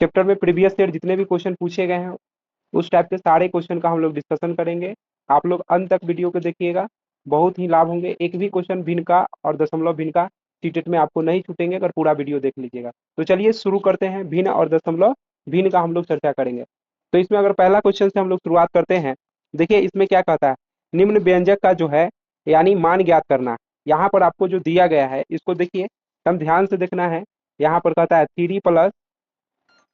Chapter में previous year जितने भी क्वेश्चन पूछे गए हैं उस टाइप के सारे क्वेश्चन का हम लोग डिस्कशन करेंगे। आप लोग अंत तक वीडियो को देखिएगा, बहुत ही लाभ होंगे। एक भी क्वेश्चन भिन्न का और दशमलव भिन्न का टीटेट में आपको नहीं छूटेंगे अगर पूरा वीडियो देख लीजिएगा। तो चलिए शुरू करते हैं, भिन्न और दशमलव भिन्न का हम लोग चर्चा करेंगे। तो इसमें अगर पहला क्वेश्चन से हम लोग शुरुआत करते हैं, देखिए इसमें क्या कहता है, निम्न व्यंजक का जो है यानी मान ज्ञात करना। यहाँ पर आपको जो दिया गया है इसको देखिए, हम ध्यान से देखना है। यहाँ पर कहता है 3 +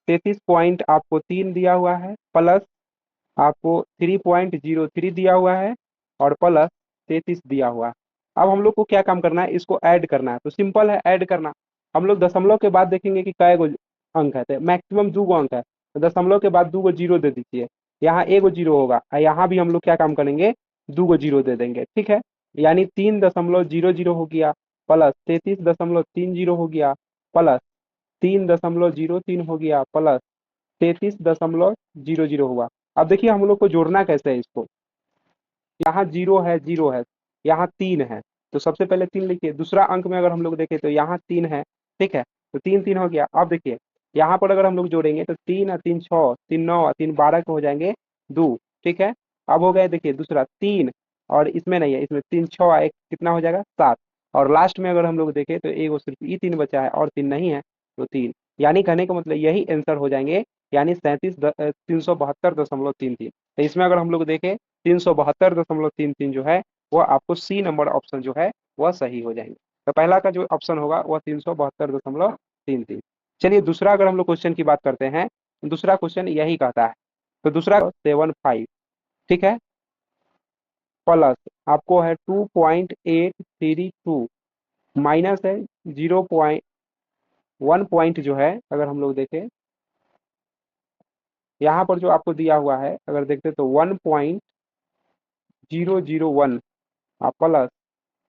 33 पॉइंट आपको 3 दिया हुआ है, प्लस आपको 3.03 दिया हुआ है और प्लस 33 दिया हुआ है। अब हम लोग को क्या काम करना है, इसको ऐड करना है। तो सिंपल है ऐड करना। हम लोग दशमलव के बाद देखेंगे कि कै गो अंक है, तो मैक्सिमम 2 गो अंक है, तो दशमलव के बाद 2 गो जीरो दे दीजिए। यहाँ 1 गो जीरो होगा और यहाँ भी हम लोग क्या काम करेंगे, 2 गो जीरो दे देंगे, ठीक है। यानी 3.00 हो गया, प्लस 33.30 हो गया, प्लस 3.03 हो गया, प्लस 33.00 हुआ। अब देखिए हम लोग को जोड़ना कैसे है इसको, यहाँ जीरो है, यहाँ 3 है, तो सबसे पहले 3 लिखिए। दूसरा अंक में अगर हम लोग देखें तो यहाँ 3 है, ठीक है, तो 3 हो गया। अब देखिए यहाँ पर अगर हम लोग जोड़ेंगे तो 3 और 3 6, 3 9 और 3 12 के हो जाएंगे 2, ठीक है। अब हो गया देखिए दूसरा 3, और इसमें नहीं है, इसमें 3 6 एक कितना हो जाएगा 7, और लास्ट में अगर हम लोग देखें तो एक सिर्फ ये 3 बचा है और 3 नहीं है, तो 3। यानी कहने का मतलब यही आंसर हो जाएंगे, यानी 372.33। तो इसमें अगर हम लोग देखें 372.33 जो है वह आपको सी नंबर ऑप्शन जो है वह सही हो जाएंगे। तो पहला का जो ऑप्शन होगा वह 372.33। चलिए दूसरा अगर हम लोग क्वेश्चन की बात करते हैं, दूसरा क्वेश्चन यही कहता है। तो दूसरा 75, ठीक है, प्लस आपको है 2.832, माइनस है 0.1 पॉइंट जो है अगर हम लोग देखें यहाँ पर जो आपको दिया हुआ है, अगर देखते तो 1.001 प्लस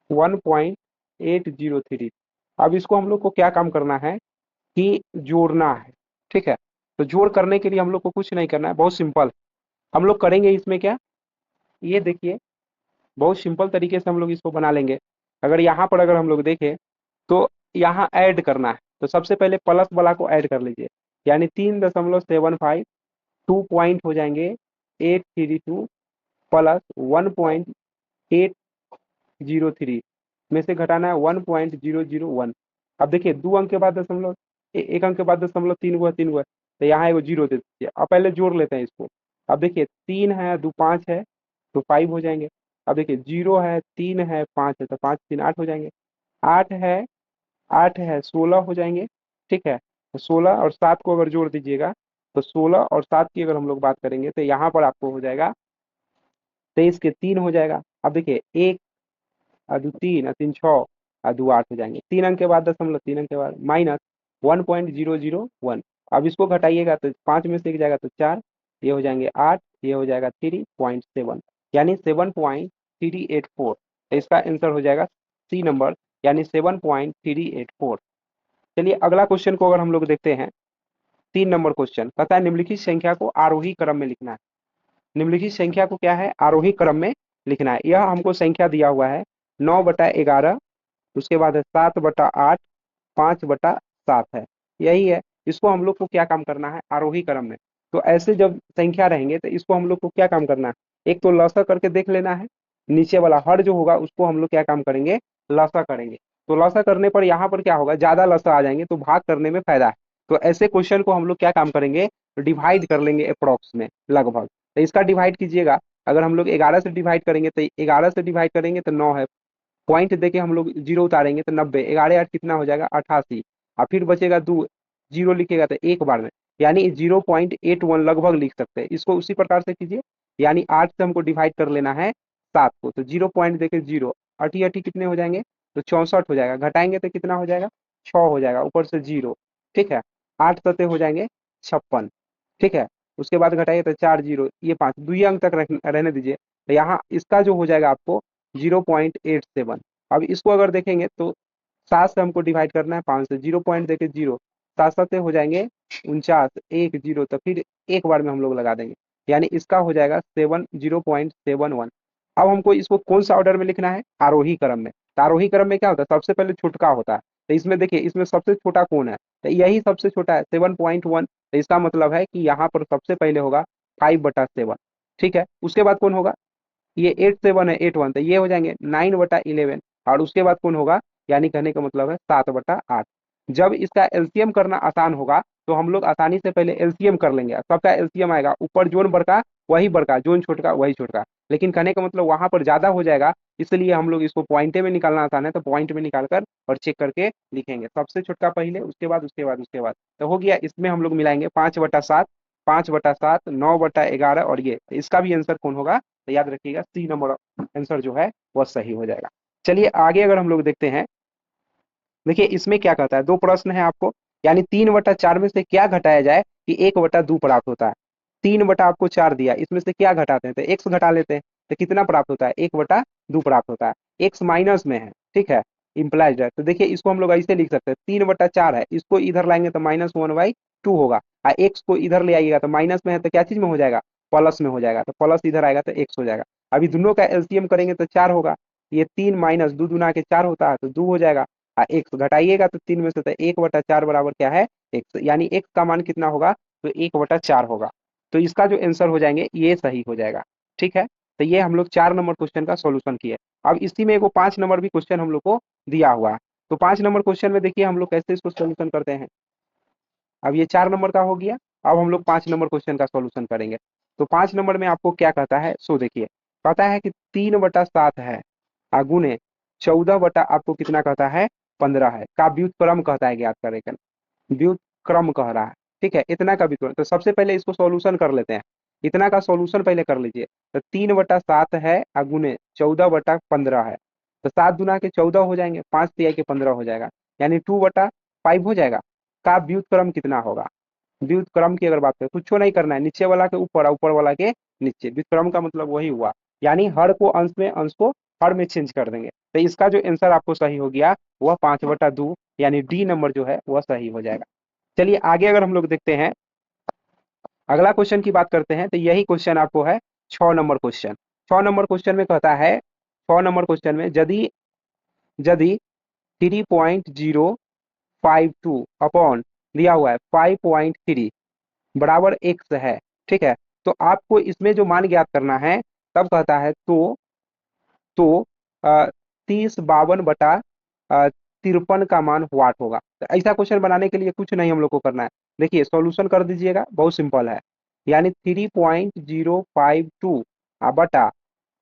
1.803। अब इसको हम लोग को क्या काम करना है कि जोड़ना है, ठीक है। तो जोड़ करने के लिए हम लोग को कुछ नहीं करना है, बहुत सिंपल। हम लोग करेंगे इसमें क्या, ये देखिए बहुत सिंपल तरीके से हम लोग इसको बना लेंगे। अगर यहाँ पर अगर हम लोग देखें तो यहाँ ऐड करना है, तो सबसे पहले प्लस वाला को ऐड कर लीजिए, यानी 3.75, 2 पॉइंट हो जाएंगे 832 प्लस 1.803 में से घटाना है 1.001। अब देखिए 2 अंक के बाद दशमलव, एक अंक के बाद दशमलव, 3 हुआ, तो यहाँ एगो जीरो दे दीजिए। अब पहले जोड़ लेते हैं इसको। अब देखिए 3 है 2 5 है, तो 5 हो जाएंगे। अब देखिए 0 है 3 है 5 है, तो 5 3 8 हो जाएंगे। 8 है 16 हो जाएंगे, ठीक है। तो 16 और 7 को अगर जोड़ दीजिएगा तो 16 और 7 की अगर हम लोग बात करेंगे तो यहाँ पर आपको हो जाएगा 23 के 3 हो जाएगा। अब देखिए 1 और 2 3 और 3 6 और 2 8 हो जाएंगे। 3 अंक के बाद दशमलव, 3 अंक के बाद माइनस 1.001। अब इसको घटाइएगा तो 5 में से एक जाएगा तो 4, ये हो जाएंगे 8, ये हो जाएगा 3.7, यानी 7.384। तो इसका आंसर हो जाएगा सी नंबर, यानी 7.384। चलिए अगला क्वेश्चन को अगर हम लोग देखते हैं, 3 नंबर क्वेश्चन कहता है निम्नलिखित संख्या को आरोही क्रम में लिखना है। निम्नलिखित संख्या को क्या है, आरोही क्रम में लिखना है। यह हमको संख्या दिया हुआ है 9/11, उसके बाद है 7/8, 5/7 है, यही है। इसको हम लोग को क्या काम करना है, आरोही क्रम में। तो ऐसे जब संख्या रहेंगे तो इसको हम लोग को क्या काम करना है, एक तो लसा करके देख लेना है, नीचे वाला हर जो होगा उसको हम लोग क्या काम करेंगे, लसा करेंगे। तो लसा करने पर यहाँ पर क्या होगा, ज्यादा लसा आ जाएंगे तो भाग करने में फायदा है। तो ऐसे क्वेश्चन को हम लोग क्या काम करेंगे, डिवाइड कर लेंगे अप्रोक्स में लगभग। तो इसका डिवाइड कीजिएगा, अगर हम लोग 11 से डिवाइड करेंगे तो 11 से डिवाइड करेंगे तो 9 है, पॉइंट देके हम लोग जीरो उतारेंगे तो 90, 11 8 कितना हो जाएगा 88, और फिर बचेगा 2, जीरो लिखेगा तो एक बार में, यानी 0.81 लगभग लिख सकते हैं। इसको उसी प्रकार से कीजिए, यानी 8 से हमको डिवाइड कर लेना है 7 को, तो 0 पॉइंट देके जीरो, अठी अठी कितने हो जाएंगे, तो 64 हो जाएगा। घटाएंगे तो कितना हो जाएगा, 6 हो जाएगा, ऊपर से जीरो, ठीक है। 8 सते हो जाएंगे 56, ठीक है। उसके बाद घटाइए तो 4 जीरो, ये 5, 2 अंक तक रहने दीजिए। तो यहाँ इसका जो हो जाएगा आपको 0.87। अब इसको अगर देखेंगे तो 7 से हमको डिवाइड करना है 5 से, 0 पॉइंट देके जीरो, 7 7 हो जाएंगे 49, एक जीरो, तो फिर एक बार में हम लोग लगा देंगे, यानी इसका हो जाएगा 0.71। अब हमको इसको कौन सा ऑर्डर में लिखना है, आरोही क्रम में। तो आरोही क्रम में क्या होता है, सबसे पहले छुटका होता है, तो इसमें देखिए इसमें सबसे छोटा कौन है, तो यही सबसे छोटा है 7.1। तो इसका मतलब है कि यहाँ पर सबसे पहले होगा 5/7। ठीक है, उसके बाद कौन होगा, ये 8/7 है 8/1, तो ये हो जाएंगे 9/11। और उसके बाद कौन होगा, यानी कहने का मतलब है 7/8। जब इसका एलसीएम करना आसान होगा तो हम लोग आसानी से पहले एलसीएम कर लेंगे, सबका एलसीएम आएगा, ऊपर जोन बड़का वही बड़का, जोन छोटका वही छोटका। लेकिन कहने का मतलब वहां पर ज्यादा हो जाएगा, इसलिए हम लोग इसको पॉइंटे में निकालना आसान है, तो पॉइंट में निकाल कर और चेक करके लिखेंगे, सबसे छोटका पहले, उसके बाद उसके बाद उसके बाद। तो हो गया, इसमें हम लोग मिलाएंगे 5/7, 5/7, 9/11 और ये, तो इसका भी आंसर कौन होगा, तो याद रखिएगा सी नंबर आंसर जो है वह सही हो जाएगा। चलिए आगे अगर हम लोग देखते हैं, देखिए इसमें क्या कहता है, दो प्रश्न है आपको, यानी 3/4 में से क्या घटाया जाए कि 1/2 प्राप्त होता है। 3/आपको 4 दिया, इसमें से क्या घटाते हैं, तो एक्स घटा लेते हैं, तो कितना प्राप्त होता है, 1/2 प्राप्त होता है। एक्स माइनस में है, ठीक है, इंप्लाइज है, तो देखिए इसको हम लोग ऐसे लिख सकते हैं, 3/4 है, इसको इधर लाएंगे तो -1/2 होगा, और एक्स को इधर ले आइएगा तो माइनस में है तो क्या चीज में हो जाएगा, प्लस में हो जाएगा, तो प्लस इधर आएगा तो एक्स हो जाएगा। अभी दोनों का एलसीएम करेंगे तो 4 होगा, ये 3 माइनस 2 दूना के 4 होता है, तो 2 हो जाएगा। एक्स घटाइएगा तो 3 में से, तो 1/4 बराबर क्या है, एक्स, यानी एक्स का मान कितना होगा, तो 1/4 होगा। तो इसका जो आंसर हो जाएंगे ये सही हो जाएगा। ठीक है, तो ये हम लोग 4 नंबर क्वेश्चन का सॉल्यूशन किए। अब इसी में एगो 5 नंबर भी क्वेश्चन हम लोग को दिया हुआ है, तो 5 नंबर क्वेश्चन में देखिए हम लोग कैसे इसको सॉल्यूशन करते हैं। अब ये 4 नंबर का हो गया, अब हम लोग 5 नंबर क्वेश्चन का सॉल्यूशन करेंगे। तो 5 नंबर में आपको क्या कहता है, सो देखिए, कहता है कि 3/7 है, गुने 14 आपको कितना कहता है, 15 है, का व्युत्क्रम कहता है, ज्ञात करेगा, व्युत्क्रम कह रहा है। ठीक है, इतना का व्युत्क्रम, तो सबसे पहले इसको सॉल्यूशन कर लेते हैं, इतना का सॉल्यूशन पहले कर लीजिए। तो 3/7 है, गुने 14/15 है, तो 7 दुना के 14 हो जाएंगे, 5 तिया के 15 हो जाएगा, यानी 2/5 हो जाएगा। का व्युत्क्रम कितना होगा, व्युत्क्रम की अगर बात करें, कुछ नहीं करना है, नीचे वाला के ऊपर, ऊपर वाला के नीचे, व्युत्क्रम का मतलब वही हुआ, यानी हर को अंश में, अंश को हर में चेंज कर देंगे। तो इसका जो आंसर आपको सही हो गया वह 5/2, यानी डी नंबर जो है वह सही हो जाएगा। चलिए आगे अगर हम लोग देखते हैं, अगला क्वेश्चन की बात करते हैं, तो यही क्वेश्चन आपको है 6 नंबर क्वेश्चन। 6 नंबर क्वेश्चन में कहता है, 6 नंबर क्वेश्चन में यदि यदि 3.052 अपॉन दिया हुआ है 5.3 बराबर एक्स है, ठीक है, तो आपको इसमें जो मान ज्ञात करना है, तब कहता है तो 30 52 53 का मान वाट होगा। तो ऐसा क्वेश्चन बनाने के लिए कुछ नहीं हम लोग को करना है, देखिए सॉल्यूशन कर दीजिएगा, बहुत सिंपल है, यानी 3.052 बटा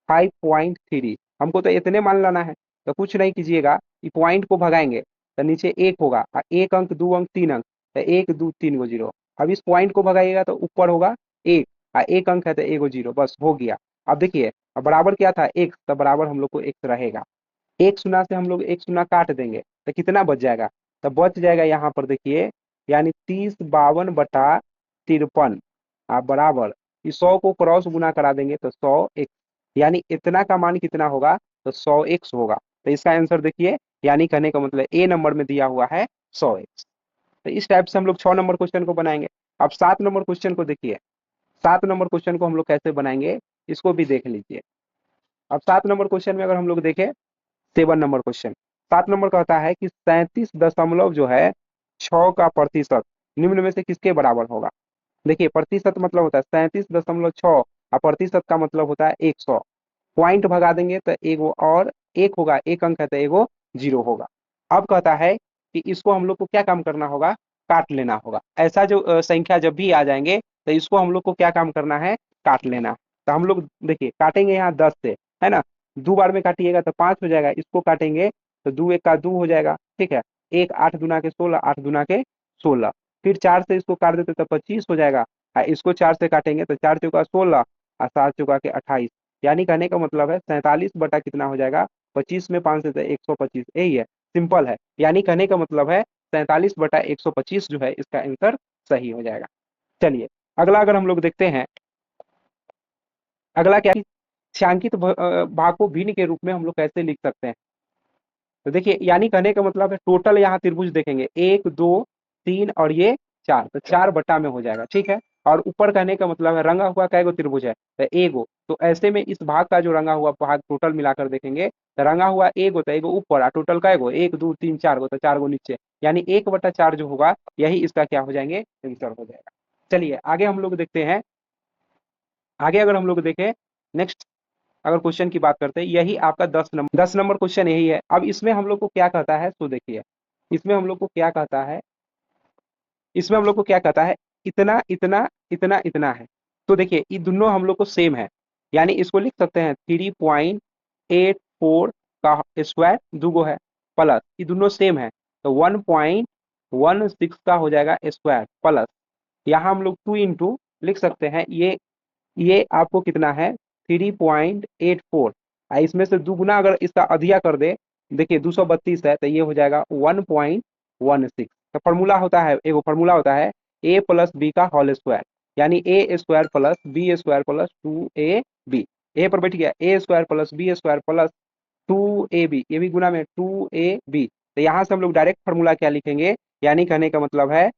5.3, हमको तो इतने मान लाना है। तो कुछ नहीं कीजिएगा, ये पॉइंट को भगाएंगे तो नीचे एक होगा, एक अंक, दो अंक, तीन अंक, तो 1 2 3 गो जीरो। अब इस पॉइंट को भगाइएगा तो ऊपर होगा एक, एक अंक है तो एगो जीरो, बस हो गया। अब देखिए, अब बराबर क्या था, एक, तो बराबर हम लोग को एक रहेगा, एक शून्य से हम लोग एक शून्य काट देंगे तो कितना बच जाएगा, तो बच जाएगा यहाँ पर देखिए, यानी 30 52 बटा 53 बराबर, इस 100 को क्रॉस गुना करा देंगे तो 100 x, यानी इतना का मान कितना होगा, तो 100 x होगा। तो इसका आंसर देखिए, यानी कहने का मतलब ए नंबर में दिया हुआ है 100 x। तो इस टाइप से हम लोग 6 नंबर क्वेश्चन को बनाएंगे। अब 7 नंबर क्वेश्चन को देखिए, 7 नंबर क्वेश्चन को हम लोग कैसे बनाएंगे, इसको भी देख लीजिए। अब 7 नंबर क्वेश्चन में अगर हम लोग देखें, 7 नंबर क्वेश्चन, 7 नंबर कहता है कि 37 दशमलव जो है 6 का प्रतिशत निम्न में से किसके बराबर होगा। देखिए प्रतिशत मतलब होता है 37.6, और प्रतिशत का मतलब होता है 100। पॉइंट भगा देंगे तो एगो और एक होगा, एक अंक है तो एगो जीरो होगा। अब कहता है कि इसको हम लोग को क्या काम करना होगा, काट लेना होगा। ऐसा जो संख्या जब भी आ जाएंगे तो इसको हम लोग को क्या काम करना है, काट लेना। तो हम लोग देखिए काटेंगे यहाँ 10 से, है ना, 2 बार में काटिएगा तो 5 हो जाएगा, इसको काटेंगे तो 2 1 का 2 हो जाएगा, ठीक है, एक 8 दुना के 16, 8 दुना के 16, फिर 4 से इसको काट देते तो 25 हो जाएगा, इसको 4 से काटेंगे तो 4 चौका 16 और 7 चौका के 28, यानी कहने का मतलब है 47 बटा कितना हो जाएगा, 25 में 5 से तो 125, यही है, सिंपल है, यानी कहने का मतलब है 47/125 जो है इसका आंसर सही हो जाएगा। चलिए अगला अगर हम लोग देखते हैं, अगला क्या है, छायांकित भाग को भिन्न के रूप में हम लोग कैसे लिख सकते हैं। तो देखिए, यानी कहने का मतलब है टोटल यहाँ त्रिभुज देखेंगे 1 2 3 और ये 4, तो 4 बटा में हो जाएगा, ठीक है। और ऊपर कहने का मतलब है रंगा हुआ कै गो त्रिभुज है, तो एगो। तो ऐसे में इस भाग का जो रंगा हुआ भाग टोटल मिलाकर देखेंगे तो रंगा हुआ एगो, तो एगो ऊपर और टोटल कै गो, एक दो तीन चार गो, तो चार गो नीचे, यानी 1/4 जो होगा यही इसका क्या हो जाएंगे, आंसर हो जाएगा। चलिए आगे हम लोग देखते हैं। आगे अगर हम लोग देखें नेक्स्ट, अगर क्वेश्चन की बात करते हैं, यही आपका 10 नंबर क्वेश्चन यही है। अब इसमें हम लोग को क्या कहता है, तो देखिए इसमें हम लोग को क्या कहता है, इसमें हम लोग को क्या कहता है, इतना इतना इतना इतना है। तो देखिए ये दोनों हम लोग को सेम है, यानी इसको लिख सकते हैं 3.84 का स्क्वायर दूगो है, प्लस ये दोनों सेम है तो 1.16 का हो जाएगा स्क्वायर, प्लस यहाँ हम लोग 2 इंटू लिख सकते हैं, ये आपको कितना है 3.84, इसमें से दुगुना अगर इसका अधिया कर दे, देखिए 232 है तो ये हो जाएगा 1.16। तो फॉर्मूला होता है, एगो फॉर्मूला होता है ए प्लस बी का होल स्क्वायर, यानी A square plus B square plus 2ab, A पर बैठ गया A square plus B square plus 2ab, ये भी गुना में 2ab। तो यहाँ से हम लोग डायरेक्ट फॉर्मूला क्या लिखेंगे, यानी कहने का मतलब है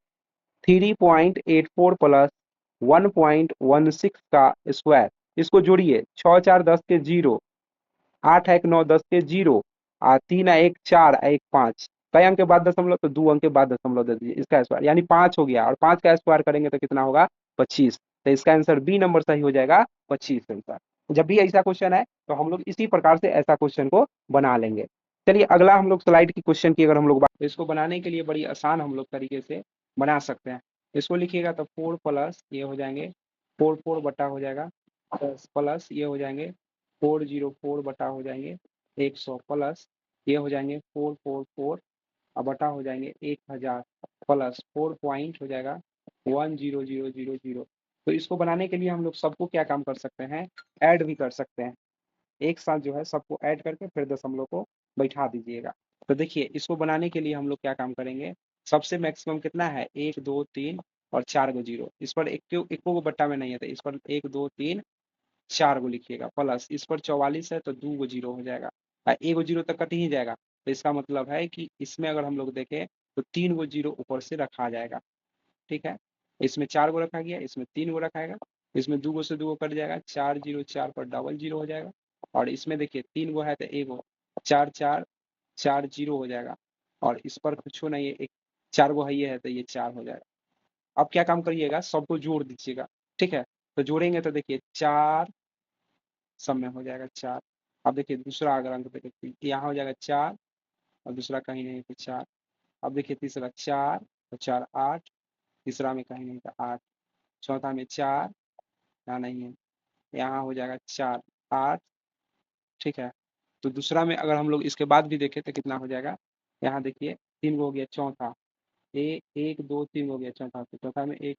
3.84 प्लस 1.16 का स्क्वायर, इसको जोड़िए 6 4 10 के 0, 8 1 9 10 के 0, 3 1 4 1 5, कई अंक के बाद दशमलव, तो 2 अंक के बाद दशमलव दे दीजिए, इसका स्क्वायर यानी 5 हो गया, और 5 का स्क्वायर करेंगे तो कितना होगा 25। तो इसका आंसर बी नंबर सही हो जाएगा 25 आंसर। जब भी ऐसा क्वेश्चन है तो हम लोग इसी प्रकार से ऐसा क्वेश्चन को बना लेंगे। चलिए अगला हम लोग स्लाइड की क्वेश्चन की अगर हम लोग बात, तो इसको बनाने के लिए बड़ी आसान हम लोग तरीके से बना सकते हैं। इसको लिखिएगा तो 4 प्लस ये हो जाएंगे 4 बटा हो जाएगा, प्लस ये हो जाएंगे 404 बटा हो जाएंगे 100, प्लस ये हो जाएंगे 444 और बटा हो जाएंगे 1000, प्लस 4 पॉइंट हो जाएगा 10000। तो इसको बनाने के लिए हम लोग सबको क्या काम कर सकते हैं, ऐड भी कर सकते हैं, एक साथ जो है सबको ऐड करके फिर दशमलव को बैठा दीजिएगा। तो देखिए इसको बनाने के लिए हम लोग क्या काम करेंगे, सबसे मैक्सिमम कितना है 1 2 3 और 4 गो 0, इस पर एको गो बट्टा में नहीं है तो इस पर 1 2 3 4 गो लिखिएगा, प्लस इस पर 44 है तो 2 गो 0 हो जाएगा, एगो 0 तक कट ही जाएगा। तो इसका मतलब है कि इसमें अगर हम लोग देखें तो 3 गो 0 ऊपर से रखा जाएगा, ठीक है। इसमें 4 गो रखा गया, इसमें 3 गो रखाएगा, इसमें 2 गो से 2 गो कट जाएगा, 4 0 4 पर डबल 0 हो जाएगा, और इसमें देखिए 3 गो है तो एगो 4 4 4 0 हो जाएगा, और इस पर कुछ नहीं है, एक 4 गो है ये है तो ये 4 हो जाएगा। अब क्या काम करिएगा, सबको जोड़ दीजिएगा, ठीक है। तो जोड़ेंगे तो देखिए 4 सब में हो जाएगा 4। अब देखिए दूसरा अगर अंक पे देखिए यहाँ हो जाएगा 4 और दूसरा कहीं नहीं तो 4। अब देखिए तीसरा 4 और 4 8, तीसरा में कहीं नहीं तो 8, चौथा में 4 यहाँ नहीं है, यहाँ हो जाएगा 4 8, ठीक है। तो दूसरा में अगर हम लोग इसके बाद भी देखें तो कितना हो जाएगा, यहाँ देखिए 3 गो हो गया, चौथा 1 2 3 हो गया चौथा, तो चौथा में एक,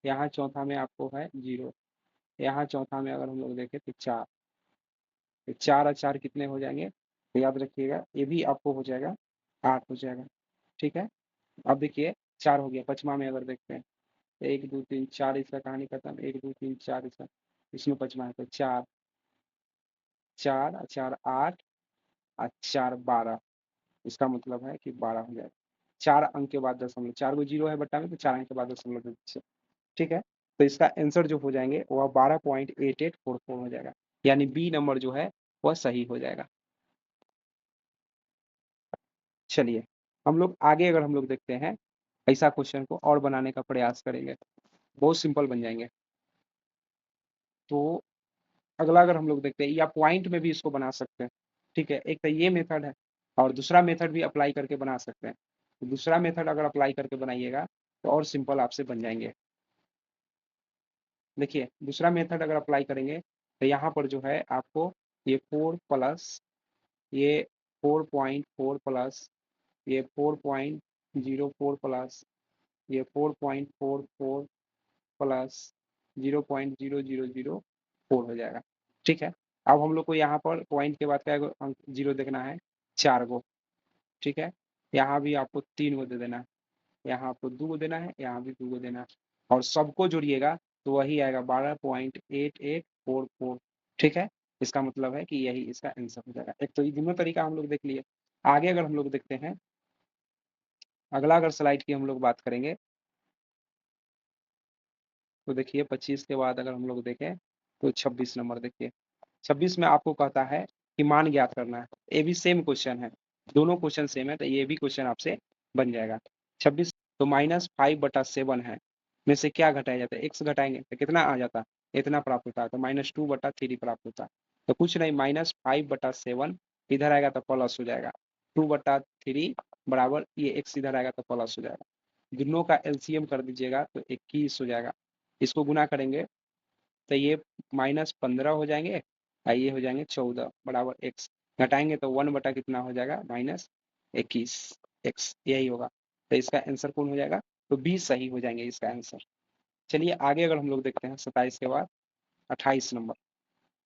यहाँ चौथा में आपको है 0, यहाँ चौथा में अगर हम लोग देखें तो 4, तो 4 और 4 कितने हो जाएंगे, तो याद रखिएगा ये भी आपको हो जाएगा 8 हो जाएगा, ठीक है। अब देखिए 4 हो गया, पचमा में अगर देखते हैं 1 2 3 4, इसका कहानी खत्म, 1 2 3 4 इसका, इसमें पचमा है तो 4 4 4 8 और 4 12, इसका मतलब है कि 12 हो जाएगा। 4 अंक के बाद दशमलव, 4 गो 0 है बट्टा में तो 4 अंक के बाद दशमलव दे दीजिए, ठीक है। तो इसका आंसर जो हो जाएंगे वह 12.8844 हो जाएगा, यानी बी नंबर जो है वह सही हो जाएगा। चलिए हम लोग आगे अगर हम लोग देखते हैं, ऐसा क्वेश्चन को और बनाने का प्रयास करेंगे, बहुत सिंपल बन जाएंगे। तो अगला अगर हम लोग देखते हैं, या पॉइंट में भी इसको बना सकते हैं, ठीक है। एक तो ये मेथड है और दूसरा मेथड भी अप्लाई करके बना सकते हैं। तो दूसरा मेथड अगर अप्लाई करके बनाइएगा तो और सिंपल आपसे बन जाएंगे। देखिए दूसरा मेथड अगर अप्लाई करेंगे तो यहाँ पर जो है आपको ये 4 प्लस ये 4.4 प्लस ये 4.04 प्लस ये 4.44 प्लस 0.0004 हो जाएगा, ठीक है। अब हम लोग को यहाँ पर पॉइंट के बाद क्या अंक 0 देखना है, 4 गो, ठीक है। यहाँ भी आपको 3 गो दे देना है, यहाँ आपको 2 गो देना है, यहाँ भी 2 गो देना है, और सबको जोड़िएगा तो वही आएगा 12.8844, ठीक है। इसका मतलब है कि यही इसका आंसर हो जाएगा। एक तो ये दोनों तरीका हम लोग देख लिए। आगे अगर हम लोग देखते हैं, अगला अगर स्लाइड की हम लोग बात करेंगे, तो देखिए 25 के बाद अगर हम लोग देखें तो 26 नंबर देखिए, 26 में आपको कहता है कि मान ज्ञात करना है। ये भी सेम क्वेश्चन है, दोनों क्वेश्चन सेम है, तो ये भी क्वेश्चन आपसे बन जाएगा। 26 तो -5/7 है, में से क्या घटाया जाता है, एक्स घटाएंगे तो कितना आ जाता है, इतना प्राप्त होता है, तो -2/3 प्राप्त होता है। तो कुछ नहीं, -5/7 इधर आएगा तो प्लस हो जाएगा, 2/3 बराबर ये एक्स इधर आएगा तो प्लस हो जाएगा। दोनों का एलसीएम कर दीजिएगा तो 21 हो जाएगा। इसको गुना करेंगे तो ये -15 हो जाएंगे और ये हो जाएंगे 14 बराबर एक्स। घटाएंगे तो 1 बटा कितना हो जाएगा, -21 एक्स, यही होगा। तो इसका आंसर कौन हो जाएगा, तो 20 सही हो जाएंगे इसका आंसर। चलिए आगे अगर हम लोग देखते हैं 27 के बाद 28 नंबर।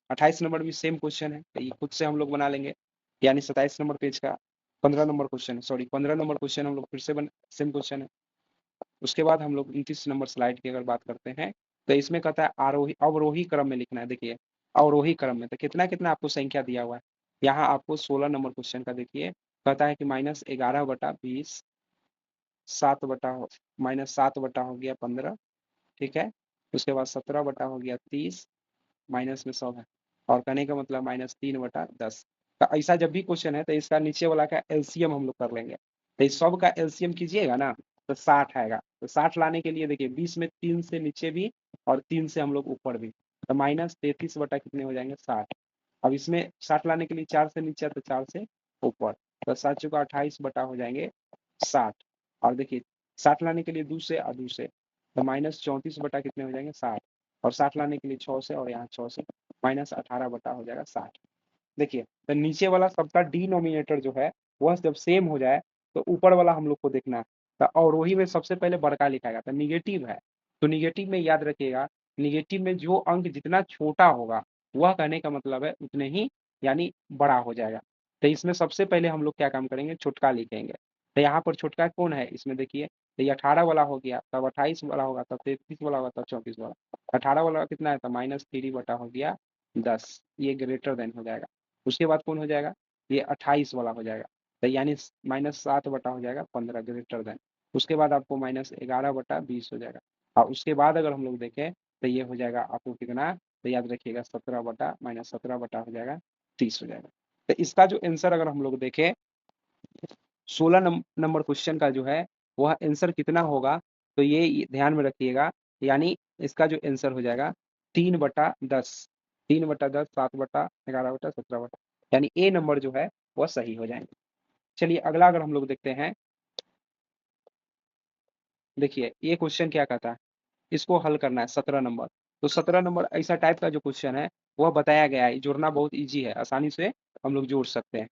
28 नंबर भी सेम क्वेश्चन है, तो ये खुद से हम लोग बना लेंगे। यानी 27 नंबर पेज का 15 नंबर क्वेश्चन है, सॉरी 15 नंबर क्वेश्चन हम लोग फिर से सेम क्वेश्चन है। उसके बाद हम लोग 29 नंबर स्लाइड की अगर बात करते हैं तो इसमें कहता है आरोही अवरोही क्रम में लिखना है। देखिए अवरोही क्रम में तो कितना कितना आपको संख्या दिया हुआ है। यहाँ आपको 16 नंबर क्वेश्चन का देखिए कहता है कि -11/20, 7 बटा हो गया 15, ठीक है। उसके बाद 17 बटा हो गया 30, माइनस में 100 है, और कहने का मतलब -3/10। तो ऐसा जब भी क्वेश्चन है तो इसका नीचे वाला का एलसीएम हम लोग कर लेंगे। तो इस सब का एलसीएम कीजिएगा ना तो 60 आएगा। तो 60 लाने के लिए देखिए 20 में 3 से नीचे भी और 3 से हम लोग ऊपर भी, तो -33 बटा कितने हो जाएंगे, 60। अब इसमें 60 लाने के लिए 4 से नीचे तो 4 से ऊपर, तो 7 चौका 28 बटा हो जाएंगे 60। और देखिए 60 लाने के लिए 2 से और 2 से, तो -34 बटा कितने हो जाएंगे, 60। और 60 लाने के लिए 6 से और यहाँ 6 से, -18 बटा हो जाएगा 60। देखिए तो नीचे वाला सबका डिनोमिनेटर जो है वह जब सेम हो जाए तो ऊपर वाला हम लोग को देखना है। तो और वही में सबसे पहले बड़का लिखाएगा, तो निगेटिव है तो निगेटिव में याद रखिएगा, निगेटिव में जो अंक जितना छोटा होगा वह कहने का मतलब है उतने ही यानी बड़ा हो जाएगा। तो इसमें सबसे पहले हम लोग क्या काम करेंगे, छोटका लिखेंगे। तो यहाँ पर छोटका कौन है इसमें देखिए, तो ये 18 वाला हो गया, तब 28 वाला होगा, तब 33 वाला होगा, तब 34 वाला। 18 वाला कितना है, तो -3 बटा हो गया 10, ये ग्रेटर देन हो जाएगा। उसके बाद कौन हो जाएगा, ये 28 वाला हो जाएगा, तो यानी -7 बटा हो जाएगा 15, ग्रेटर देन। उसके बाद आपको -11/20 हो जाएगा। और उसके बाद अगर हम लोग देखें तो ये हो जाएगा आपको कितना, तो याद रखिएगा 17 बटा -17 बटा हो जाएगा 30 हो जाएगा। तो इसका जो आंसर अगर हम लोग देखें 16 नंबर क्वेश्चन का जो है वह आंसर कितना होगा, तो ये ध्यान में रखिएगा। यानी इसका जो आंसर हो जाएगा 3/10, 3/10, 7/11, 17, यानी ए नंबर जो है वह सही हो जाएंगे। चलिए अगला अगर हम लोग देखते हैं, देखिए ये क्वेश्चन क्या कहता है, इसको हल करना है 17 नंबर। तो 17 नंबर ऐसा टाइप का जो क्वेश्चन है वह बताया गया है, जोड़ना बहुत ईजी है, आसानी से हम लोग जोड़ सकते हैं।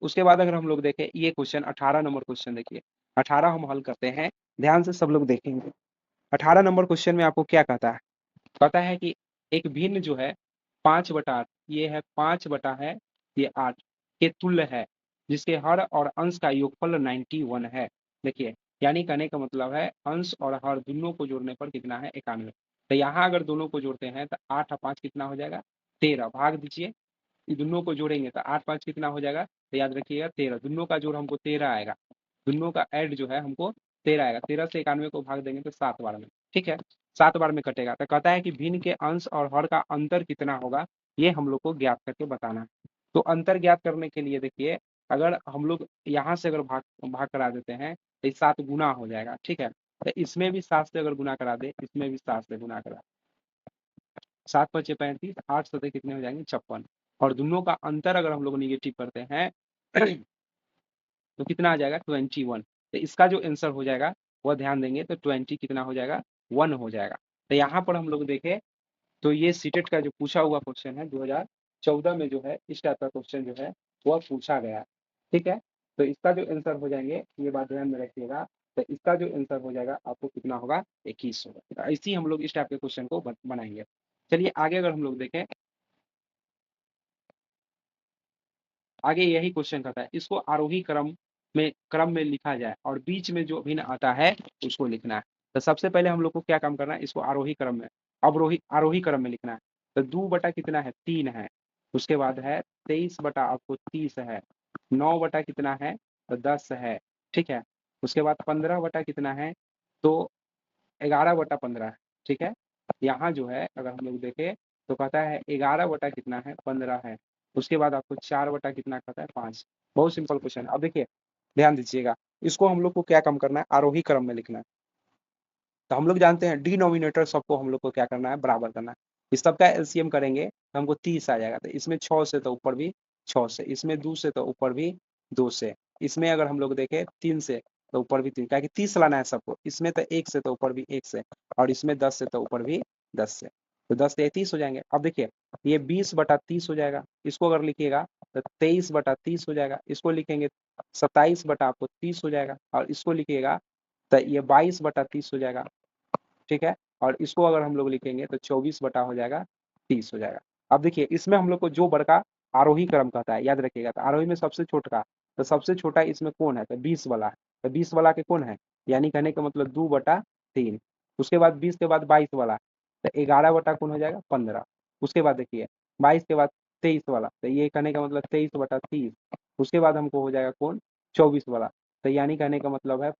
उसके बाद अगर हम लोग देखें ये क्वेश्चन 18 नंबर क्वेश्चन देखिए, 18 हम हल करते हैं, ध्यान से सब लोग देखेंगे। 18 नंबर क्वेश्चन में आपको क्या कहता है, कहता है कि एक भिन्न जो है 5/8, ये है 5 है, ये 8 के तुल्य है, जिसके हर और अंश का योगफल 91 है। देखिए यानी कहने का मतलब है अंश और हर दोनों को जोड़ने पर कितना है, 91। तो यहाँ अगर दोनों को जोड़ते हैं तो 8 और 5 कितना हो जाएगा, 13, भाग दीजिए। ये दोनों को जोड़ेंगे तो 8 5 कितना हो जाएगा, तो याद रखिएगा 13, दोनों का जोड़ हमको 13 आएगा, दोनों का ऐड जो है हमको 13 आएगा। 13 से 91 को भाग देंगे तो 7 बार में, ठीक है, 7 बार में कटेगा। तो कहता है कि भिन्न के अंश और हर का अंतर कितना होगा, ये हम लोग को ज्ञात करके बताना है। तो अंतर ज्ञात करने के लिए देखिए, अगर हम लोग यहाँ से अगर भाग भाग करा देते हैं तो 7 गुना हो जाएगा, ठीक है। तो इसमें भी 7 से अगर गुना करा दे, इसमें भी 7 से गुना करा, 7 पचे 35, 8 सतह कितने हो जाएंगे, 56। और दोनों का अंतर अगर हम लोग निगेटिव करते हैं तो कितना आ जाएगा, 21। तो इसका जो आंसर हो जाएगा वह ध्यान देंगे तो 20 कितना हो जाएगा, 1 हो जाएगा। तो यहाँ पर हम लोग देखें तो ये सीटेट का जो पूछा हुआ क्वेश्चन है 2014 में जो है इस टाइप का क्वेश्चन जो है वह पूछा गया है, ठीक है। तो इसका जो आंसर हो जाएंगे, ये बात ध्यान में रखिएगा, तो इसका जो आंसर हो जाएगा आपको कितना होगा, 21 होगा। तो ऐसे ही हम लोग इस टाइप के क्वेश्चन को बनाएंगे। चलिए आगे अगर हम लोग देखें, आगे यही क्वेश्चन करता है, इसको आरोही क्रम में लिखा जाए और बीच में जो भिन्न आता है उसको लिखना है। तो सबसे पहले हम लोग को क्या काम करना है, इसको आरोही क्रम में, अवरोही आरोही क्रम में लिखना है। तो 2 बटा कितना है, 3 है। उसके बाद है 23 बटा आपको 30 है। 9 बटा कितना है, तो 10 है, ठीक है। उसके बाद 15 बटा कितना है, तो 11/15 है। ठीक है। यहाँ जो है अगर हम लोग देखें तो कहता है 11 बटा कितना है 15 है। उसके बाद आपको 4 बटा कितना कहता है 5। बहुत सिंपल क्वेश्चन। अब देखिए ध्यान दीजिएगा, इसको हम लोग को क्या कम करना है, आरोही क्रम में लिखना है। तो हम लोग जानते हैं डिनोमिनेटर सबको हम लोग को क्या करना है, बराबर करना है। इस सब का एलसीएम करेंगे तो हमको 30 आ जाएगा। तो इसमें 6 से तो ऊपर भी 6 से, इसमें 2 से तो ऊपर भी 2 से, इसमें अगर हम लोग देखें 3 से तो ऊपर भी 3, क्या कि 30 लाना है सबको। इसमें तो 1 से तो ऊपर भी 1 से, और इसमें 10 से तो ऊपर भी 10 से। तो 10 से 30 हो जाएंगे। अब देखिए ये 20 बटा 30 हो जाएगा। इसको अगर लिखिएगा तो 23 बटा 30 हो जाएगा। इसको लिखेंगे 27 बटा आपको 30 हो जाएगा। और इसको लिखिएगा तो ये 22 बटा 30 हो जाएगा। ठीक है। और इसको अगर हम लोग लिखेंगे तो 24 बटा हो जाएगा 30 हो जाएगा। अब देखिए इसमें हम लोग को जो बड़का आरोही क्रम कहता है, याद रखिएगा। तो आरोही में सबसे छोटा, तो सबसे छोटा इसमें कौन है, तो 20 वाला है। तो 20 वाला के कौन है, यानी कहने का मतलब 2/3। उसके बाद 20 के बाद 22 वाला, तो 11 बटा कौन हो जाएगा 15। उसके बाद देखिए 22 के बाद 23 वाला, तो ये कहने का मतलब 23/30। उसके बाद हमको हो जाएगा कौन 24 वाला, तो यानी कहने का मतलब है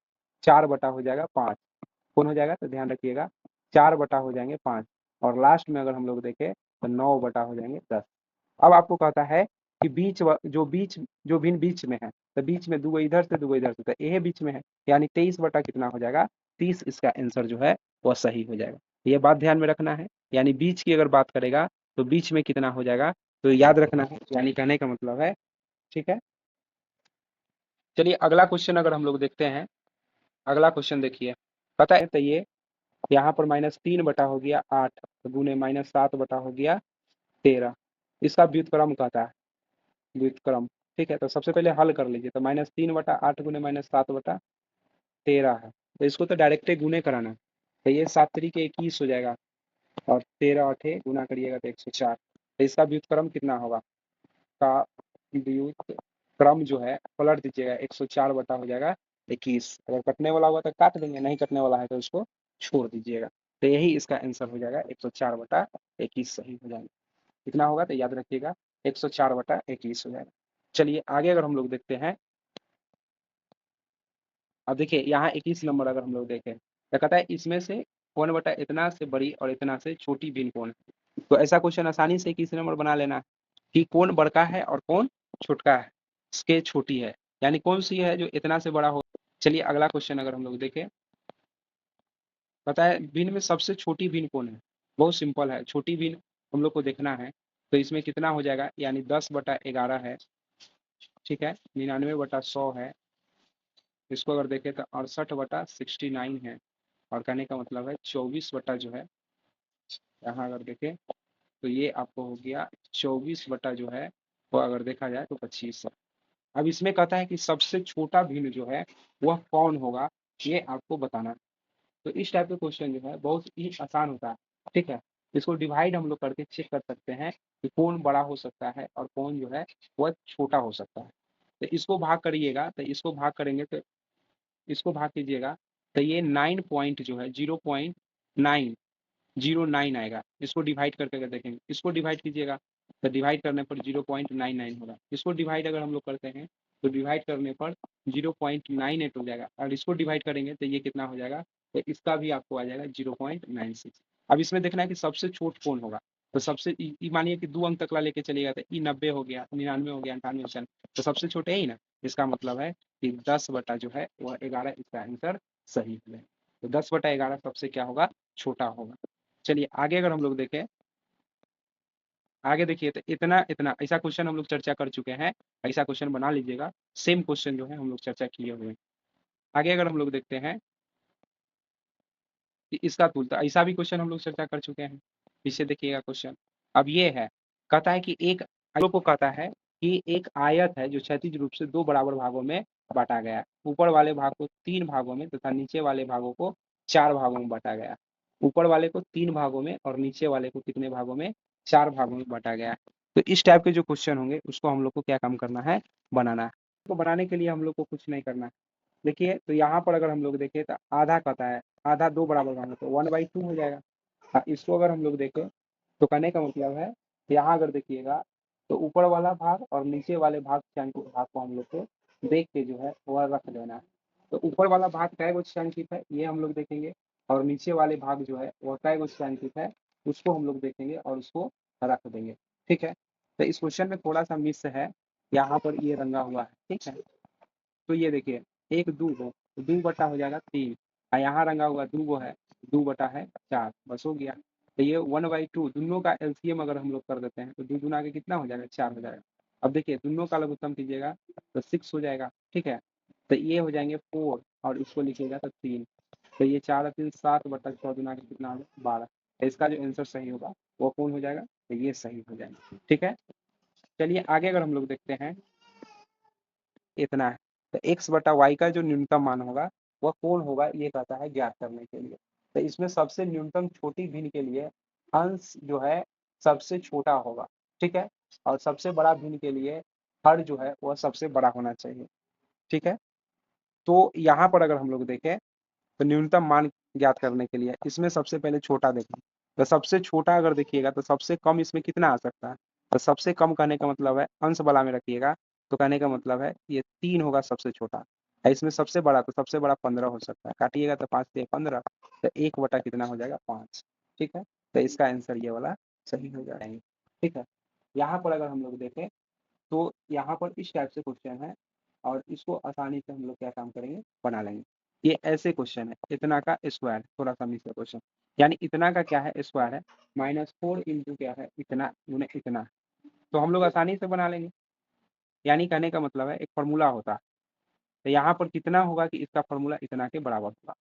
4 बटा हो जाएगा 5। कौन हो जाएगा, तो ध्यान रखिएगा 4 बटा हो जाएंगे 5। और लास्ट में अगर हम लोग देखें तो 9 बटा हो जाएंगे 10। अब आपको कहता है कि बीच जो भिन्न बीच में है, तो बीच में दो इधर से दो इधर से, तो ये बीच में है, यानी 23 बटा कितना हो जाएगा 30। इसका आंसर जो है वह सही हो जाएगा। ये बात ध्यान में रखना है। यानी बीच की अगर बात करेगा तो बीच में कितना हो जाएगा, तो याद रखना है, यानी कहने का मतलब है। ठीक है। चलिए अगला क्वेश्चन अगर हम लोग देखते हैं, अगला क्वेश्चन देखिए। पता है तो ये यहाँ पर -3 बटा हो गया 8 गुने -7 बटा हो गया 13। इसका व्युत्क्रम कहता है, व्युत्क्रम। ठीक है। तो सबसे पहले हल कर लीजिए। तो -3 बटा 8 गुने -7 बटा 13 है। तो इसको तो डायरेक्ट गुने कराना है। तो ये 7 तरीके 21 हो जाएगा, और 13 8 गुना करिएगा तो 104। तो इसका व्युत्क्रम कितना होगा, का व्युत्क्रम जो है पलट दीजिएगा, 104 बटा हो जाएगा 21। अगर कटने वाला हुआ तो काट देंगे, नहीं कटने वाला है तो उसको छोड़ दीजिएगा। तो यही इसका आंसर हो जाएगा 104 बटा 21 सही हो जाएगा। कितना होगा तो याद रखिएगा 104 बटा 21 हो जाएगा। चलिए आगे अगर हम लोग देखते हैं। अब देखिए यहाँ 21 नंबर अगर हम लोग देखें तो कहता है इसमें से कौन बटा इतना से बड़ी और इतना से छोटी भिन्न कौन है। तो ऐसा क्वेश्चन आसानी से 21 नंबर बना लेना कि कौन बड़का है और कौन छोटका है, इसके छोटी है, यानी कौन सी है जो इतना से बड़ा हो। चलिए अगला क्वेश्चन अगर हम लोग देखें, पता है भिन्न में सबसे छोटी भिन्न कौन है। बहुत सिंपल है, छोटी भिन्न हम लोग को देखना है। तो इसमें कितना हो जाएगा, यानी 10/11 है। ठीक है। 99/100 है। इसको अगर देखें तो 68/69 है। और कहने का मतलब है 24 बटा जो है, यहाँ अगर देखें तो ये आपको हो गया 24 बटा जो है वो अगर देखा जाए तो 25 है। अब इसमें कहता है कि सबसे छोटा भिन्न जो है वह कौन होगा, ये आपको बताना है। तो इस टाइप के क्वेश्चन जो है बहुत ही आसान होता है। ठीक है। इसको डिवाइड हम लोग करके चेक कर सकते हैं कि कौन बड़ा हो सकता है और कौन जो है वह छोटा हो सकता है। तो इसको भाग करिएगा, तो इसको भाग करेंगे तो इसको भाग कीजिएगा तो ये 9 पॉइंट जो है 0.909 आएगा। इसको डिवाइड करके अगर देखेंगे, इसको डिवाइड कीजिएगा तो डिवाइड करने पर 0.99 होगा। इसको डिवाइड अगर हम लोग करते हैं तो डिवाइड करने पर 0.98 हो जाएगा। और इसको डिवाइड करेंगे तो ये कितना हो जाएगा, तो इसका भी आपको आ जाएगा 0.96। अब इसमें देखना है कि सबसे छोट कौन होगा। तो सबसे मानिए कि 2 अंक तक ला लेके चलिएगा तो 90 हो गया, 99 हो गया, 98 95। तो सबसे छोटे यही ना। इसका मतलब है कि 10 बटा जो है वह 11 इसका आंसर सही है। तो 10/11 सबसे क्या होगा, छोटा होगा। चलिए आगे अगर हम लोग देखें, आगे देखिए तो इतना इतना ऐसा क्वेश्चन हम लोग चर्चा कर चुके हैं। ऐसा क्वेश्चन बना लीजिएगा, सेम क्वेश्चन जो है हम लोग चर्चा किए हुए हैं। आगे अगर हम लोग देखते हैं कि इसका तुल, तो ऐसा भी क्वेश्चन हम लोग चर्चा कर चुके हैं। पीछे देखिएगा क्वेश्चन। अब ये है, कहता है कि एक आयत को कहता है कि एक आयत है जो क्षैतिज रूप से 2 बराबर भागों में बांटा गया है। ऊपर वाले भाग को 3 भागों में तथा नीचे वाले भागों को 4 भागों में बांटा गया। ऊपर वाले को 3 भागों में और नीचे वाले को कितने भागों में, 4 भागों में बांटा गया है। तो इस टाइप के जो क्वेश्चन होंगे उसको हम लोग को क्या काम करना है, बनाना है। तो बनाने के लिए हम लोग को कुछ नहीं करना है। देखिए तो यहाँ पर अगर हम लोग देखें तो आधा कहता है, आधा 2 बराबर भाग तो 1/2 हो जाएगा। इसको अगर हम लोग देखें तो कहने का मतलब है, यहाँ अगर देखिएगा तो ऊपर वाला भाग और नीचे वाले भाग को हम लोग को देख के जो है वह रख देना है। तो ऊपर वाला भाग कै गो छायांकित है ये हम लोग देखेंगे। और नीचे वाले भाग जो है वह कै गो स्क्वायर है उसको हम लोग देखेंगे और उसको रख देंगे। ठीक है, तो इस क्वेश्चन में थोड़ा सा मिस है, यहाँ पर ये रंगा हुआ है। ठीक है, तो ये देखिए एक दू हो, दू बटा हो जाएगा 3, और यहाँ रंगा हुआ दू गो है, दू बटा है 4, बस हो गया। तो ये 1/2 दोनों का एलसीएम अगर हम लोग कर देते हैं तो दू दूना के कितना हो जाएगा, 4 हो जाएगा। अब देखिए दोनों का लघुत्तम कीजिएगा तो 6 हो जाएगा। ठीक है, तो ये हो जाएंगे 4 और इसको लिखिएगा तो 3, तो ये 4 और 3 7 बटा 6 दूना के कितना होगा 12। तो इसका जो आंसर सही होगा वो कौन हो जाएगा, तो ये सही हो जाएगा। ठीक है, चलिए आगे अगर हम लोग देखते हैं, इतना है तो x बटा वाई का जो न्यूनतम मान होगा वह कौन होगा, ये कहता है ज्ञात करने के लिए। तो इसमें सबसे न्यूनतम छोटी भिन्न के लिए अंश जो है सबसे छोटा होगा। ठीक है, और सबसे बड़ा भिन्न के लिए हर जो है वह सबसे बड़ा होना चाहिए। ठीक है, तो यहाँ पर अगर हम लोग देखें तो न्यूनतम मान ज्ञात करने के लिए इसमें सबसे पहले छोटा देखें, तो सबसे छोटा अगर देखिएगा तो सबसे कम इसमें कितना आ सकता है, तो सबसे कम कहने का मतलब है अंश वाला में रखिएगा, तो कहने का मतलब है ये 3 होगा सबसे छोटा है। इसमें सबसे बड़ा तो सबसे बड़ा 15 हो सकता है, काटिएगा तो 5 से 15, तो 1 बटा कितना हो जाएगा 5। ठीक है, तो इसका आंसर ये वाला सही हो जाएगा। ठीक है, यहाँ पर अगर हम लोग देखें तो यहाँ पर इस टाइप से क्वेश्चन है, और इसको आसानी से हम लोग क्या काम करेंगे, बना लेंगे। ये ऐसे क्वेश्चन है, इतना का स्क्वायर, थोड़ा सा मिस है क्वेश्चन, यानी इतना का क्या है स्क्वायर है, -4 इंटू क्या है इतना गुने इतना, तो हम लोग आसानी से बना लेंगे। यानी कहने का मतलब है एक फॉर्मूला होता है, तो यहाँ पर कितना होगा कि इसका फॉर्मूला इतना के बराबर होगा।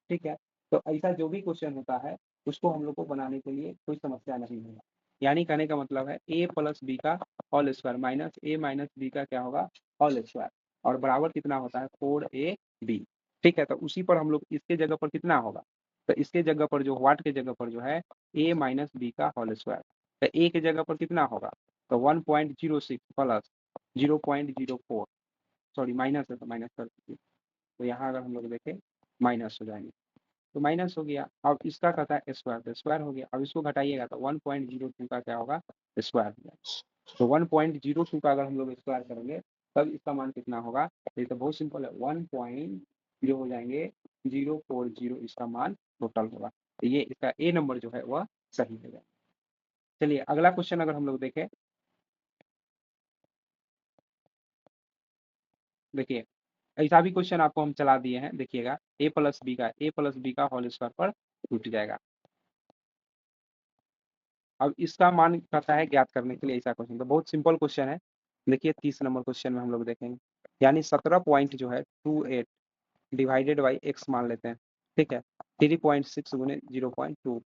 ठीक है, तो ऐसा जो भी क्वेश्चन होता है उसको हम लोग को बनाने के लिए कोई समस्या नहीं होगा। यानी कहने का मतलब है a प्लस बी का होल स्क्वायर माइनस ए माइनस बी का क्या होगा होल स्क्वायर, और बराबर कितना होता है 4ab। ठीक है, तो उसी पर हम लोग इसके जगह पर कितना होगा, तो इसके जगह पर जो वाट के जगह पर जो है a माइनस बी का होल स्क्वायर, तो a के जगह पर कितना होगा, तो 1.06 प्लस 0.04, सॉरी माइनस है तो माइनस कर दीजिए, तो यहाँ अगर हम लोग देखें माइनस हो जाएंगे, तो माइनस हो गया। अब इसका कहता है स्क्वायर, तो स्क्वायर हो गया। अब इसको घटाइएगा तो 1.02 का क्या होगा स्क्वायर हो जाएगा। तो 1.02 का अगर हम लोग स्क्वायर करेंगे तब इसका मान कितना होगा, तो ये तो बहुत सिंपल है, 1.0 हो जाएंगे 040 इसका मान टोटल होगा। तो ये इसका ए नंबर जो है वह सही हो जाएगा। चलिए अगला क्वेश्चन अगर हम लोग देखें, देखिए ऐसा भी क्वेश्चन आपको हम चला दिए हैं, देखिएगा a प्लस बी का होल स्क्वायर पर टूट जाएगा। अब इसका मान कहता है ज्ञात करने के लिए, ऐसा क्वेश्चन तो बहुत सिंपल क्वेश्चन है। देखिए 30 नंबर क्वेश्चन में हम लोग देखेंगे, यानी 17 पॉइंट जो है 28 डिवाइडेड बाई एक्स मान लेते हैं। ठीक है, 3.6 गुने 0.2,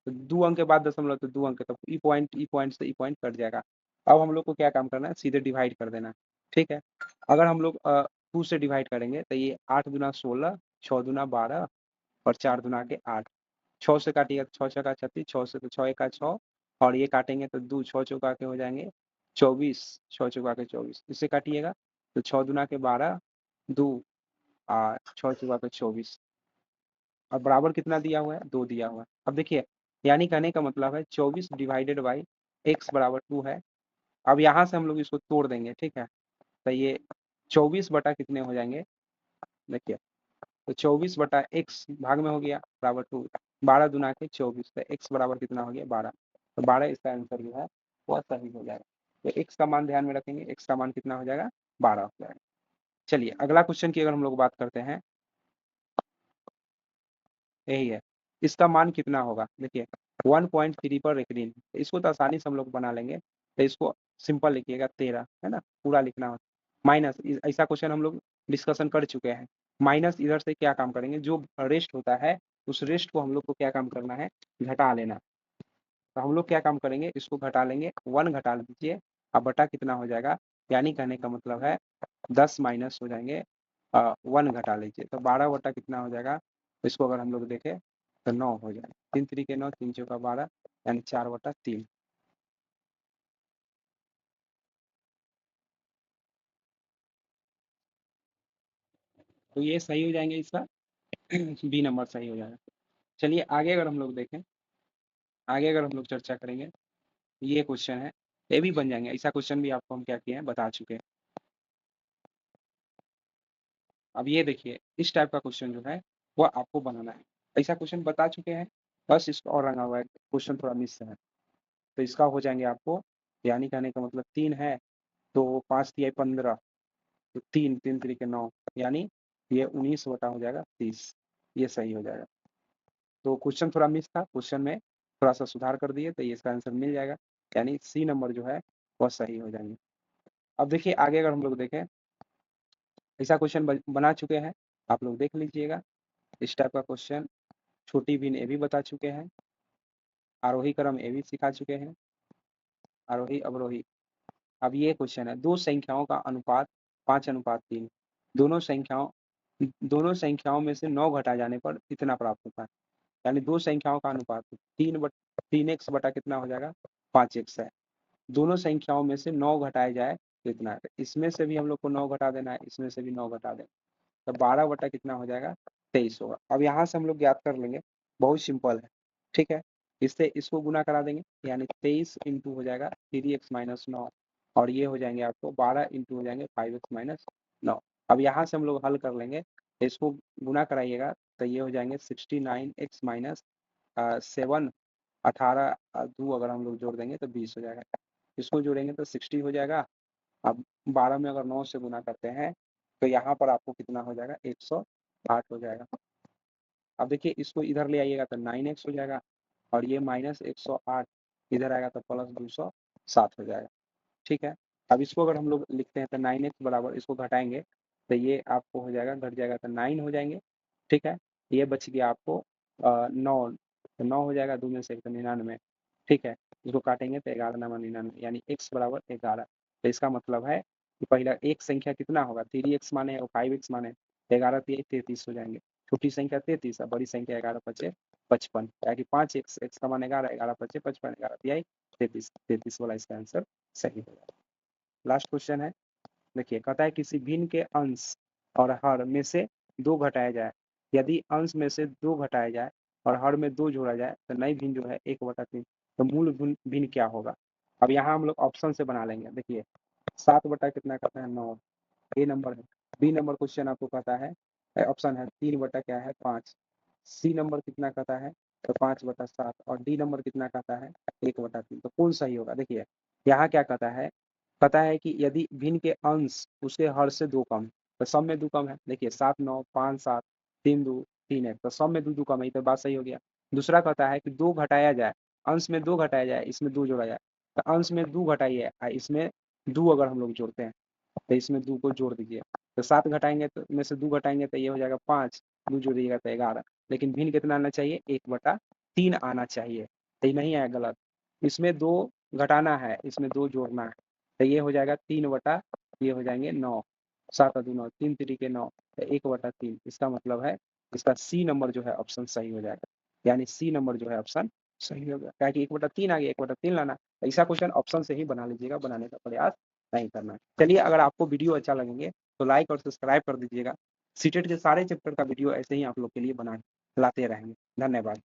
तो 2 अंक के बाद दशमलव, तो 2 अंक, तो ई पॉइंट से ई पॉइंट कट जाएगा। अब हम लोग को क्या काम करना है, सीधे डिवाइड कर देना है। ठीक है, अगर हम लोग 2 से डिवाइड करेंगे तो ये 8 दूना 16, 6 दूना 12 और 4 दूना के 8, 6 से काटिएगा तो 6 छका 36, 6 से तो 6 एका 6, और ये काटेंगे तो 2 6 चौका के हो जाएंगे 24, 6 चौका के 24, इससे काटिएगा तो 6 दूना के 12, 2 और 6 चौका के 24, और बराबर कितना दिया हुआ है 2 दिया हुआ है। अब देखिए यानी कहने का मतलब है 24 डिवाइडेड बाई एक्स बराबर 2 है। अब यहाँ से हम लोग इसको तोड़ देंगे। ठीक है, तो ये 24 बटा कितने हो जाएंगे, देखिए तो 24 बटा एक्स भाग में हो गया बराबर 2, 12 दुना के 24, तो एक्स बराबर कितना हो गया 12, तो 12 इसका आंसर जो है वह सही हो जाएगा। तो एक्स का मान ध्यान में रखेंगे, एक्स का मान कितना हो जाएगा 12 हो जाएगा। चलिए अगला क्वेश्चन की अगर हम लोग बात करते हैं, यही है, इसका मान कितना होगा, देखिए 1.3 पर रेकरिन, इसको तो आसानी से हम लोग बना लेंगे, तो इसको सिंपल लिखिएगा 13, है ना, पूरा लिखना होता माइनस, ऐसा क्वेश्चन हम लोग डिस्कशन कर चुके हैं। माइनस इधर से क्या काम करेंगे, जो रेस्ट होता है उस रेस्ट को हम लोग को क्या काम करना है, घटा लेना। तो हम लोग क्या काम करेंगे, इसको घटा लेंगे, 1 घटा लीजिए, अब बटा कितना हो जाएगा, यानी कहने का मतलब है 10 माइनस हो जाएंगे 1 घटा लीजिए, तो 12 बटा कितना हो जाएगा, तो इसको अगर हम लोग देखें तो 9 हो जाएगा, 3 3 9, 3 चौका 12, यानी 4/3। तो ये सही हो जाएंगे, इसका बी नंबर सही हो जाएगा। चलिए आगे अगर हम लोग देखें, आगे अगर हम लोग चर्चा करेंगे, ये क्वेश्चन है, ये भी बन जाएंगे, ऐसा क्वेश्चन भी आपको हम क्या किए हैं बता चुके हैं। अब ये देखिए इस टाइप का क्वेश्चन जो है वो आपको बनाना है। ऐसा क्वेश्चन बता चुके हैं, बस इसको और रंगा हुआ है, क्वेश्चन थोड़ा मिस है। तो इसका हो जाएंगे आपको, यानी कहने का मतलब 3 है, तो 5 तिया 15, तो 3 3 तरीके 9, यानी ये 19 हो जाएगा 30, ये सही हो जाएगा। तो क्वेश्चन थोड़ा मिस था, क्वेश्चन में थोड़ा सा सुधार कर दिए तो ये इसका आंसर मिल जाएगा, यानी सी नंबर जो है वह सही हो जाएंगे। अब देखिए आगे अगर हम लोग देखें, ऐसा क्वेश्चन बना चुके हैं, आप लोग देख लीजिएगा। इस टाइप का क्वेश्चन छोटी भिन्न ए भी बता चुके हैं, आरोही क्रम ए भी सिखा चुके हैं, आरोही अवरोही। अब ये क्वेश्चन है, दो संख्याओं का अनुपात 5:3, दोनों संख्याओं दोनों संख्याओं में से 9 घटा जाने पर कितना प्राप्त होता है। यानी दो संख्याओं का अनुपात 3x बटा कितना हो जाएगा, 5x है। दोनों संख्याओं में से 9 घटाए जाए तो इतना है। इसमें से भी हम लोग को 9 घटा देना है, इसमें से भी 9 घटा देना, तो 12 बटा कितना हो जाएगा, 23 होगा। अब यहाँ से हम लोग ज्ञात कर लेंगे, बहुत सिंपल है, ठीक है। इससे इसको गुना करा देंगे, यानी 23 इंटू हो जाएगा 3x माइनस 9, और ये हो जाएंगे आपको 12 इंटू हो जाएंगे 5x माइनस 9। अब यहाँ से हम लोग हल कर लेंगे, इसको गुना कराइएगा तो ये हो जाएंगे 69x माइनस 7, 18 2 अगर हम लोग जोड़ देंगे तो 20 हो जाएगा। इसको जोड़ेंगे तो 60 हो जाएगा। अब 12 में अगर 9 से गुना करते हैं तो यहाँ पर आपको कितना हो जाएगा, 108 हो जाएगा। अब देखिए इसको इधर ले आइएगा तो 9x हो जाएगा, और ये माइनस 108 इधर आएगा तो प्लस 207 हो जाएगा, ठीक है। अब इसको अगर हम लोग लिखते हैं तो 9x बराबर, इसको घटाएंगे तो ये आपको हो जाएगा, घट जाएगा तो 9 हो जाएंगे, ठीक है। ये बच गया आपको 9, तो 9 हो जाएगा, 2 में से 1 तो 99, ठीक है। इसको काटेंगे तो 11 9 99, यानी x बराबर 11। तो इसका मतलब है कि पहला एक संख्या कितना होगा, 3x माने और 5x माने, 11 3 33 हो जाएंगे। छोटी संख्या 33 है, बड़ी संख्या 11 5 55, यानी 5x, x का मान 11, 11 5 55, 11 3 33, 33 वाला इसका आंसर सही होगा। लास्ट क्वेश्चन है, देखिए कहता है किसी भिन्न के अंश और हर में से 2 घटाया जाए, यदि अंश में से 2 घटाया जाए और हर में 2 जोड़ा जाए तो नई भिन्न जो है 1/3, तो मूल भिन्न क्या होगा। अब यहाँ हम लोग ऑप्शन से बना लेंगे, देखिए 7 बटा कितना कहता है 9, ए नंबर है। बी नंबर क्वेश्चन आपको कहता है, ऑप्शन है 3 बटा क्या है 5। सी नंबर कितना कहता है, तो 5/7, और डी नंबर कितना कहता है 1/3। तो कौन सही होगा, देखिए यहाँ क्या कहता है कि यदि भिन्न के अंश उसके हर से 2 कम, तो सब में 2 कम है। देखिए 7 9 5 7 3 2 3 1, तो सब में 2 2 कम है, तो बात सही हो गया। दूसरा कहता है कि 2 घटाया जाए, अंश में 2 घटाया जाए, इसमें 2 जोड़ा जाए, तो अंश में 2 घटाइए, इसमें 2 अगर हम लोग जोड़ते हैं तो इसमें 2 को जोड़ दीजिए, तो 7 घटाएंगे तो में से 2 घटाएंगे तो ये हो जाएगा 5, 2 जोड़िएगा तो 11। लेकिन भिन्न कितना आना चाहिए, 1/3 आना चाहिए, तो ये नहीं आया, गलत। इसमें 2 घटाना है, इसमें 2 जोड़ना है, तो ये हो जाएगा 3 ये हो जाएंगे 9, 7 और 2 9, 3 3 9, तो 1/3। इसका मतलब है इसका सी नंबर जो है ऑप्शन सही हो जाएगा, यानी सी नंबर जो है ऑप्शन सही होगा, क्या कि 1/3 आ गया, 1/3 लाना। ऐसा क्वेश्चन ऑप्शन से ही बना लीजिएगा, बनाने का प्रयास नहीं करना। चलिए अगर आपको वीडियो अच्छा लगेंगे तो लाइक और सब्सक्राइब कर दीजिएगा। सीटेट के सारे चैप्टर का वीडियो ऐसे ही आप लोग के लिए बना लाते रहेंगे। धन्यवाद।